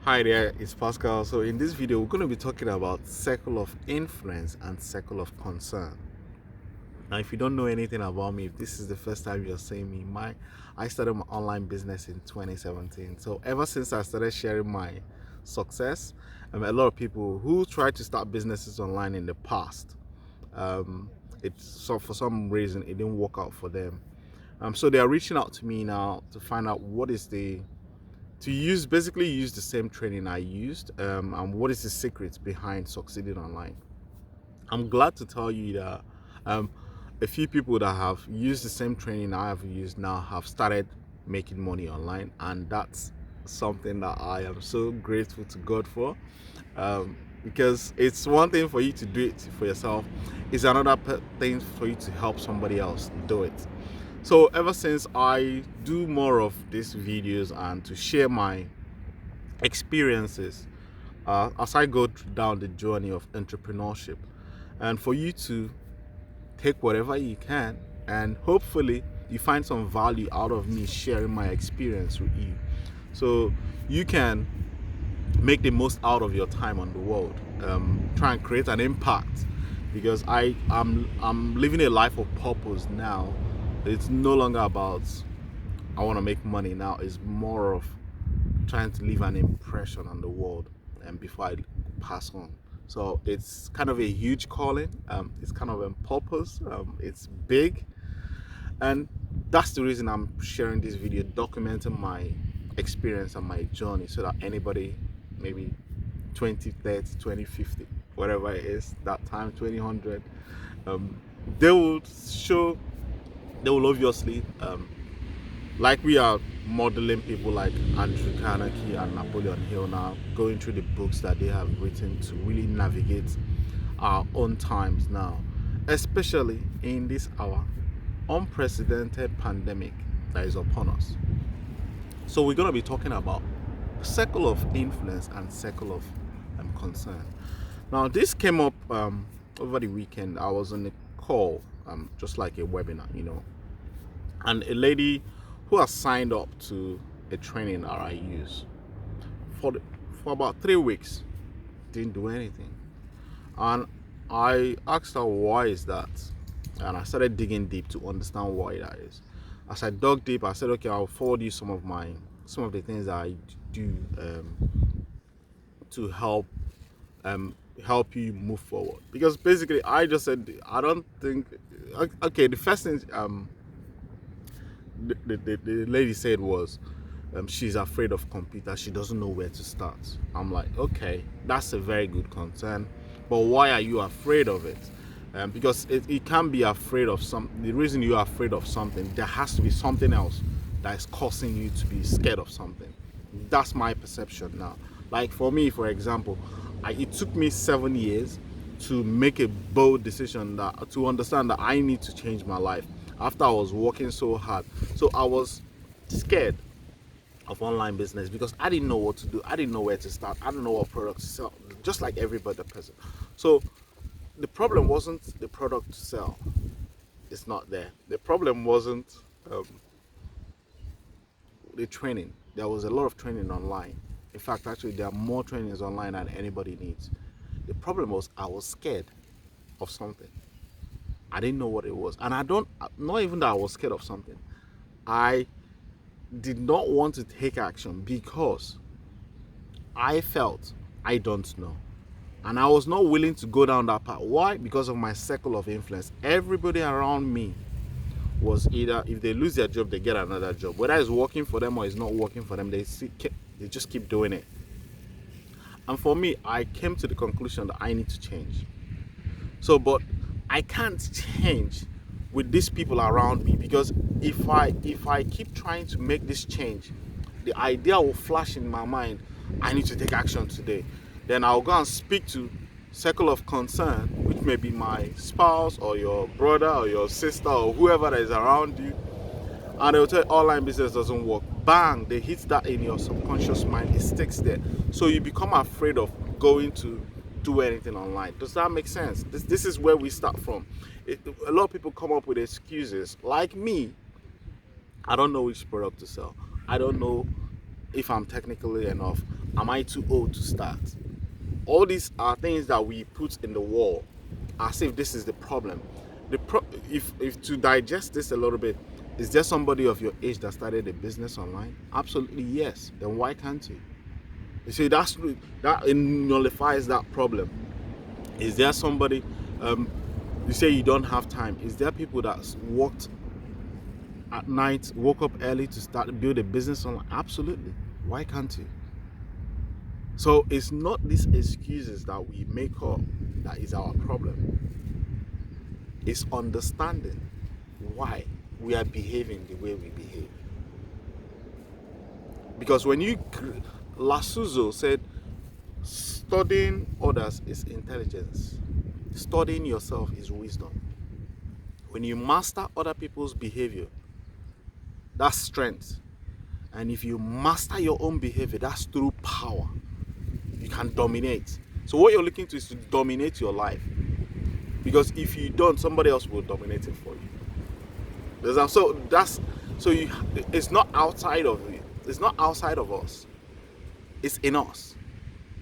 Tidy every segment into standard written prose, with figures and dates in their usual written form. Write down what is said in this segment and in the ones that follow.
Hi there, it's Pascal. So in this video, we're going to be talking about circle of influence and circle of concern. Now, if you don't know anything about me, if this is the first time you're seeing me, I started my online business in 2017. So ever since I started sharing my success, a lot of people who tried to start businesses online in the past, um, for some reason it didn't work out for them. So they are reaching out to me now to find out what is the to basically use the same training I used, and what is the secret behind succeeding online. I'm glad to tell you that um, a few people that have used the same training I have used now have started making money online, and that's something that I am so grateful to God for, because it's one thing for you to do it for yourself, it's another thing for you to help somebody else do it. So ever since I do more of these videos and to share my experiences as I go down the journey of entrepreneurship, and for you to take whatever you can, and hopefully you find some value out of me sharing my experience with you, so you can make the most out of your time on the world. Try and create an impact, because I'm living a life of purpose now. It's no longer about I want to make money now. It's more of trying to leave an impression on the world, and before I pass on. So it's kind of a huge calling. It's kind of a purpose. It's big, and that's the reason I'm sharing this video, documenting my experience and my journey, so that anybody, maybe 2030, 2050, whatever it is, that time 2000, um, they will show. They will obviously like we are modeling people like Andrew Carnegie and Napoleon Hill now, going through the books that they have written to really navigate our own times now, especially in this our unprecedented pandemic that is upon us. So we're going to be talking about circle of influence and circle of concern. Now this came up over the weekend. I was on a call, just like a webinar, and a lady who has signed up to a training that I use for for about 3 weeks didn't do anything, and I asked her why is that, and I started digging deep to understand why that is. As I dug deep, I said, okay, I'll forward you some of the things that I do, to help you move forward, because basically I just said I don't think, okay, the first thing the lady said was, she's afraid of computers. She doesn't know where to start. I'm like, okay, that's a very good concern, but why are you afraid of it? Because it can be afraid of the reason you're afraid of something, there has to be something else that is causing you to be scared of something. That's my perception now. Like for me, for example, it took me 7 years to make a bold decision, that to understand that I need to change my life after I was working so hard. So I was scared of online business because I didn't know what to do. I didn't know where to start. I didn't know what products to sell, just like every other person. So the problem wasn't the product to sell. It's not there. The problem wasn't um, the training. There was a lot of training online. In fact, actually, there are more trainings online than anybody needs. The problem was I was scared of something. I didn't know what it was. And not even that I was scared of something. I did not want to take action because I felt I don't know. And I was not willing to go down that path. Why? Because of my circle of influence. Everybody around me was either, if they lose their job, they get another job. Whether it's working for them or it's not working for them, they just keep doing it. And for me, I came to the conclusion that I need to change. So, but I can't change with these people around me, because if I keep trying to make this change, the idea will flash in my mind. I need to take action today. Then I'll go and speak to circle of concern, which may be my spouse or your brother or your sister or whoever that is around you, and they'll tell you online business doesn't work. Bang, they hit that in your subconscious mind. It sticks there, so you become afraid of going to do anything online. Does that make sense? This is where we start from. A lot of people come up with excuses. Like me, I don't know which product to sell. I don't know if I'm technically enough? Am I too old to start? All these are things that we put in the wall as if this is the problem. If to digest this a little bit, is there somebody of your age that started a business online? Absolutely yes. Then why can't you? You see, that nullifies that problem. Is there somebody, you say you don't have time? Is there people that worked at night, woke up early to build a business online? Absolutely. Why can't you? So it's not these excuses that we make up that is our problem. It's understanding why we are behaving the way we behave. Because when Lasuzo said, studying others is intelligence, studying yourself is wisdom. When you master other people's behavior, that's strength. And if you master your own behavior, that's through power. You can dominate. So what you're looking to is to dominate your life. Because if you don't, somebody else will dominate it for you. It's not outside of you. It's not outside of us. It's in us.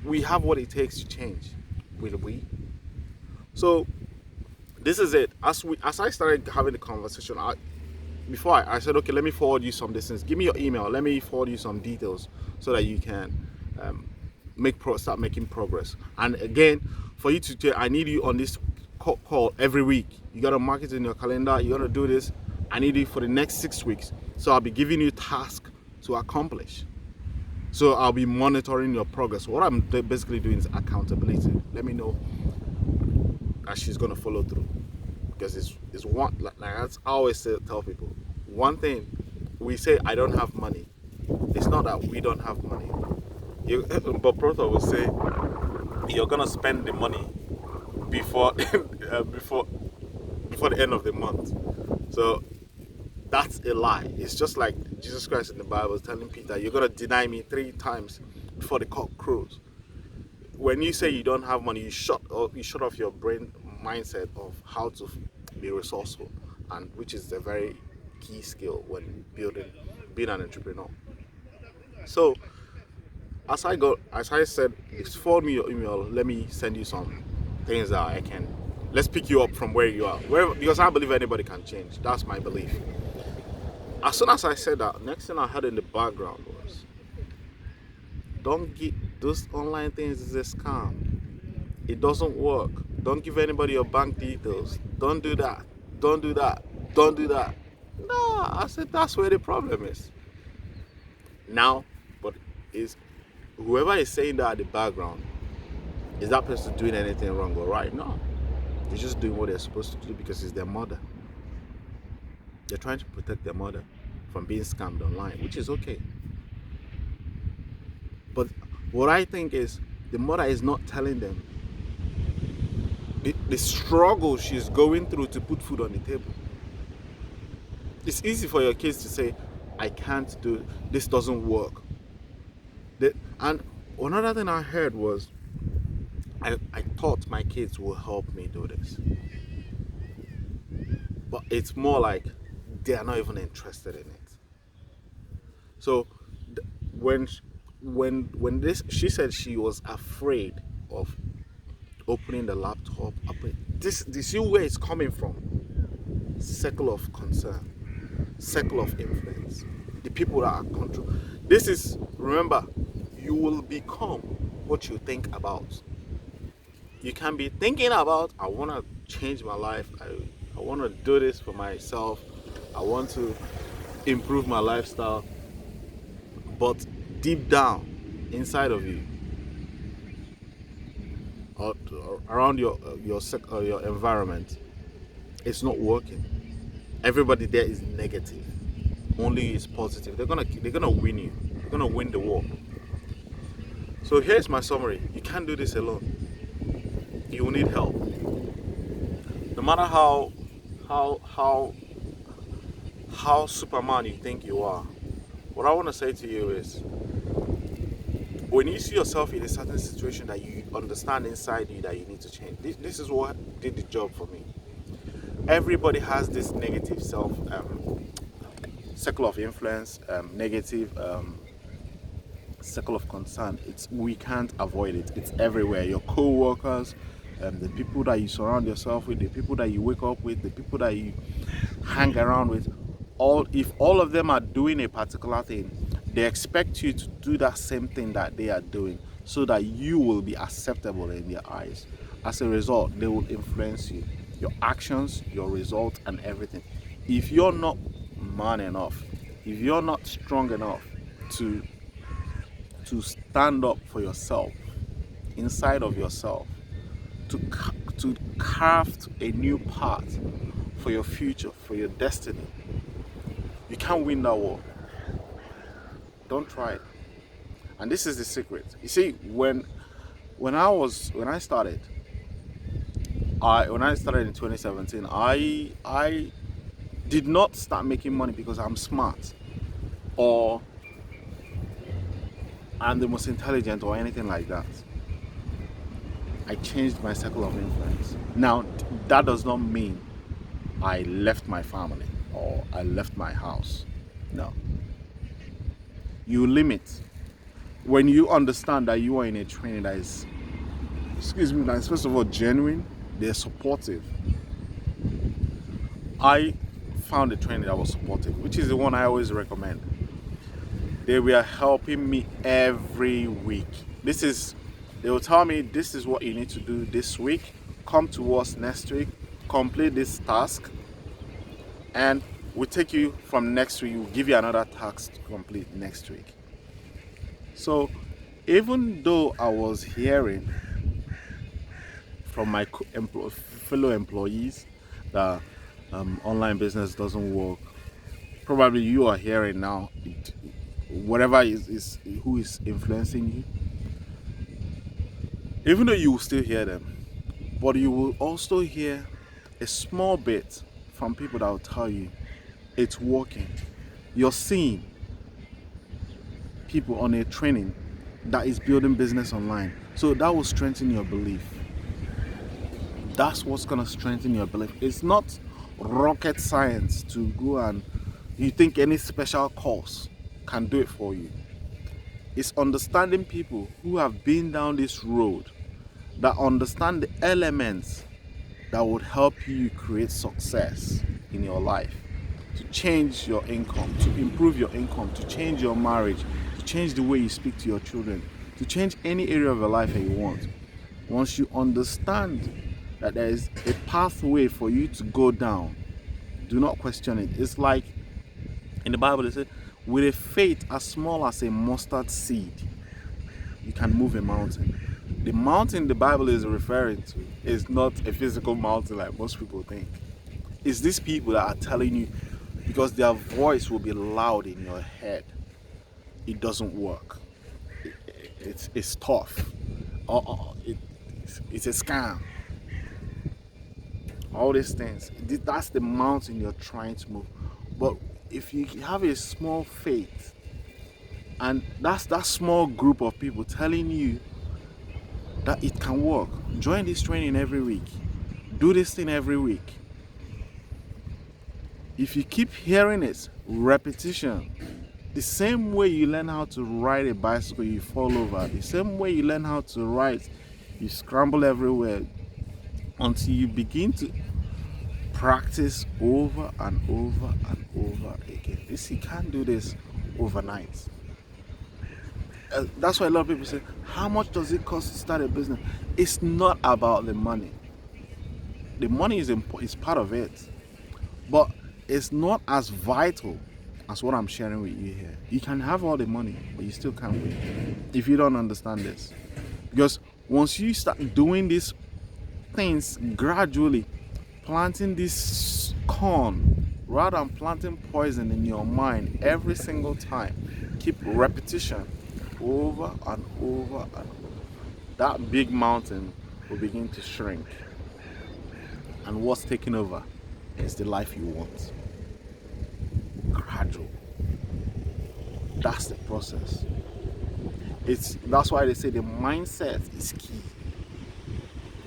We have what it takes to change. Will we? So this is it. As I started having the conversation, I said, okay, let me forward you some distance. Give me your email. Let me forward you some details so that you can start making progress. And again, for you I need you on this call every week. You got to mark it in your calendar. You got to do this. I need you for the next 6 weeks. So I'll be giving you tasks to accomplish. So I'll be monitoring your progress. What I'm basically doing is accountability. Let me know that she's going to follow through. Because it's one, like that's I always tell people, one thing we say, I don't have money. It's not that we don't have money. But Proto will say you're gonna spend the money before before the end of the month. So that's a lie. It's just like Jesus Christ in the Bible is telling Peter, you're gonna deny me 3 times before the cock crows. When you say you don't have money, you shut off your brain mindset of how to be resourceful, and which is a very key skill when being an entrepreneur. So as I said, forward me your email. Let me send you some things that I can. Let's pick you up from where you are. Because I believe anybody can change. That's my belief. As soon as I said that, next thing I heard in the background was, don't get those online things is a scam. It doesn't work. Don't give anybody your bank details. Don't do that. Don't do that. Don't do that. No, I said that's where the problem is. Now, but is whoever is saying that at the background, is that person doing anything wrong or right? No. They're just doing what they're supposed to do because it's their mother. They're trying to protect their mother from being scammed online, which is okay. But what I think is the mother is not telling them the struggle she's going through to put food on the table. It's easy for your kids to say, I can't do this, doesn't work. And another thing I heard was, I thought my kids will help me do this. But it's more like they are not even interested in it. So when she said she was afraid of opening the laptop, this is where it's coming from. Circle of concern, circle of influence, the people that are control. This is, remember, you will become what you think about. You can be thinking about, I want to change my life, I want to do this for myself, I want to improve my lifestyle, but deep down inside of you, or around your environment, it's not working. Everybody there is negative, only you is positive. They're gonna win you. They're gonna win the war. So here's my summary. You can't do this alone. You will need help. No matter how Superman you think you are, what I want to say to you is, when you see yourself in a certain situation that you understand inside you that you need to change, this is what did the job for me. Everybody has this negative circle of influence, negative Circle of concern, we can't avoid it. It's everywhere. Your co-workers, the people that you surround yourself with, the people that you wake up with, the people that you hang around with, if all of them are doing a particular thing, they expect you to do that same thing that they are doing, so that you will be acceptable in their eyes. As a result, they will influence you, your actions, your results, and everything. If you're not man enough, if you're not strong enough to stand up for yourself, inside of yourself, to craft a new path for your future, for your destiny, you can't win that war. Don't try it. And this is the secret. You see, when I started in 2017, I did not start making money because I'm smart or I'm the most intelligent or anything like that. I changed my circle of influence. Now, that does not mean I left my family or I left my house. No. You limit. When you understand that you are in a training that is, that is first of all genuine, they're supportive. I found a training that was supportive, which is the one I always recommend. They were helping me every week. They will tell me, this is what you need to do this week. Come to us next week, complete this task, and we'll take you from next week. We'll give you another task to complete next week. So even though I was hearing from my fellow employees that online business doesn't work, probably you are hearing now, whatever is who is influencing you, even though you will still hear them, but you will also hear a small bit from people that will tell you it's working. You're seeing people on a training that is building business online, so that will strengthen your belief. That's what's going to strengthen your belief. It's not rocket science to go and you think any special course can do it for you. It's understanding people who have been down this road, that understand the elements that would help you create success in your life, to change your income, to improve your income, to change your marriage, to change the way you speak to your children, to change any area of your life that you want. Once you understand that there is a pathway for you to go down, do not question it. It's like in the Bible, it says, with a faith as small as a mustard seed, you can move a mountain. The mountain the Bible is referring to is not a physical mountain like most people think. It's these people that are telling you, because their voice will be loud in your head, it doesn't work. It's tough. It's a scam. All these things. That's the mountain you're trying to move. But if you have a small faith, and that's that small group of people telling you that it can work, join this training every week, do this thing every week. If you keep hearing it, repetition, the same way you learn how to ride a bicycle, you fall over, the same way you learn how to write, you scramble everywhere, until you begin to practice over and over and over again. You can't do this overnight. That's why a lot of people say, how much does it cost to start a business? It's not about the money. The money is part of it, but it's not as vital as what I'm sharing with you here. You can have all the money, but you still can't win if you don't understand this. Because once you start doing these things gradually, planting this corn rather than planting poison in your mind every single time, keep repetition over and over and over, that big mountain will begin to shrink, and what's taking over is the life you want. Gradual. That's the process. That's why they say the mindset is key.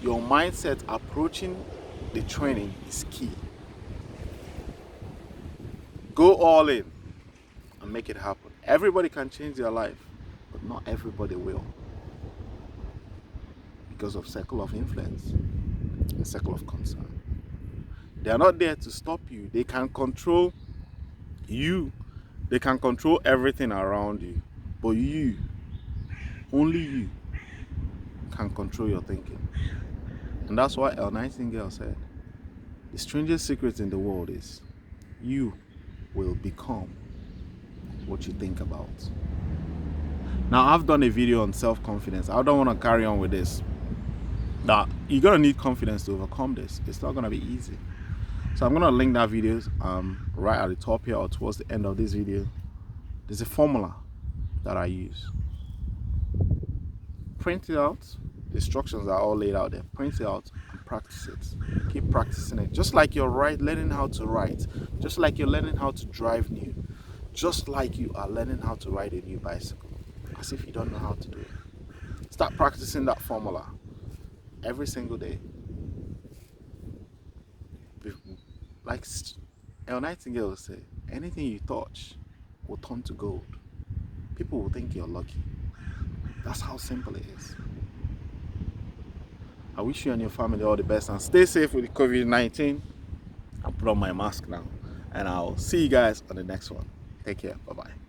Your mindset approaching the training is key. Go all in and make it happen. Everybody can change their life, but not everybody will, because of circle of influence and circle of concern. They are not there to stop you. They can control you. They can control everything around you. But you, only you, can control your thinking. And that's why Elle Nightingale said, the strangest secret in the world is you will become what you think about. Now, I've done a video on self-confidence. I don't want to carry on with this. Now, you're going to need confidence to overcome this. It's not going to be easy. So I'm going to link that video right at the top here or towards the end of this video. There's a formula that I use. Print it out. The instructions are all laid out there. Print it out and practice it. Keep practicing it. Just like you're learning how to write. Just like you're learning how to drive new. Just like you are learning how to ride a new bicycle. As if you don't know how to do it. Start practicing that formula every single day. Like Elle Nightingale will say, anything you touch will turn to gold. People will think you're lucky. That's how simple it is. I wish you and your family all the best and stay safe with COVID-19. I'll put on my mask now and I'll see you guys on the next one. Take care. Bye-bye.